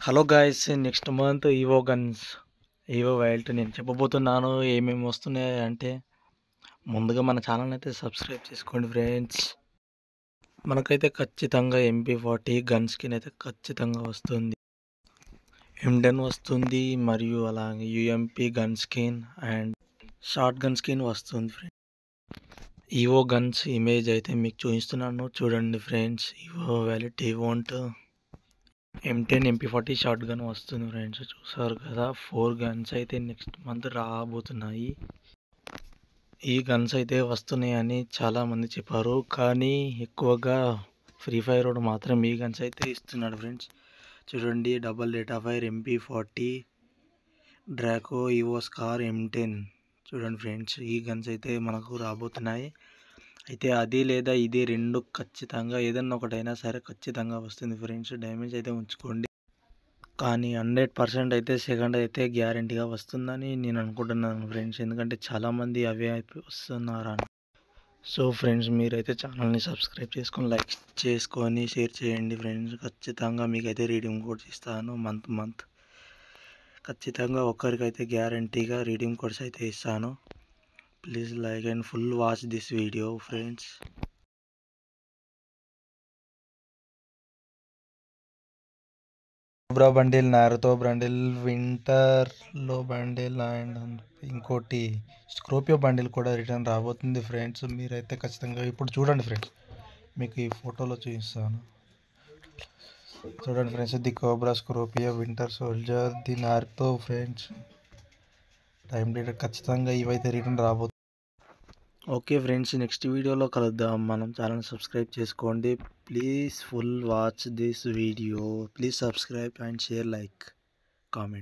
Hello guys, next month Evo guns Evo vault నేను చెప్పబోతున్నాను. ఏమేమి వస్తున్నాయి అంటే, ముందుగా మన ఛానల్ అయితే సబ్స్క్రైబ్ చేసుకోండి ఫ్రెండ్స్. మనకైతే ఖచ్చితంగా MP40 గన్ స్కిన్ అయితే ఖచ్చితంగా వస్తుంది. M10 వస్తుంది, మరియు అలాగే UMP gun skin and shotgun skin వస్తుంది ఫ్రెండ్స్. ఈవో గన్స్ ఇమేజ్ అయితే మీకు చూపిస్తున్నాను, చూడండి friends. Evo vault event M10 MP40 shotgun వస్తుంది ఫ్రెండ్స్, చూసారు కదా. 4 గన్స్ అయితే నెక్స్ట్ మంత్ రాబోతున్నాయి. ఈ గన్స్ అయితే వస్తున్నాయని చాలామంది చెప్పారు, కానీ ఎక్కువగా ఫ్రీ ఫైర్ రోడ్ మాత్రం ఈ గన్స్ అయితే ఇస్తున్నాడు ఫ్రెండ్స్. చూడండి, double rate of fire MP40 Draco Evo Scar M10. చూడండి ఫ్రెండ్స్, ఈ గన్స్ అయితే మనకు రాబోతున్నాయి. అయితే అది లేదా ఇది రెండు ఖచ్చితంగా ఏదన్నా ఒకటైనా సరే ఖచ్చితంగా వస్తుంది ఫ్రెండ్స్. డ్యామేజ్ అయితే ఉంచుకోండి, కానీ 100% అయితే సెకండ్ అయితే గ్యారంటీగా వస్తుందని నేను అనుకుంటున్నాను ఫ్రెండ్స్. ఎందుకంటే చాలామంది అవే వస్తున్నారని. సో ఫ్రెండ్స్, మీరైతే ఛానల్ని సబ్స్క్రైబ్ చేసుకొని, లైక్ చేసుకొని, షేర్ చేయండి ఫ్రెండ్స్. ఖచ్చితంగా మీకైతే రీడింగ్ కోడ్స్ ఇస్తాను మంత్ ఖచ్చితంగా. ఒక్కరికైతే గ్యారంటీగా రీడింగ్ కోడ్స్ అయితే ఇస్తాను. Please like and full watch this video friends. Cobra bundle, Naruto bundle, వింటర్లో బండిల్ అండ్ ఇంకోటి స్క్రోపియో బండిల్ కూడా రిటర్న్ రాబోతుంది ఫ్రెండ్స్. మీరైతే ఖచ్చితంగా ఇప్పుడు చూడండి ఫ్రెండ్స్, మీకు ఈ ఫోటోలో చూపిస్తాను. చూడండి friends, the Cobra, Scorpio, winter soldier, the Naruto friends. Time leader ఖచ్చితంగా ఇవైతే రిటర్న్ రాబోతుంది. ఓకే ఫ్రెండ్స్, నెక్స్ట్ వీడియోలో కలుద్దాం. మనం ఛానల్ సబ్స్క్రైబ్ చేసుకోండి. Please full watch this video. Please subscribe and share, like, comment.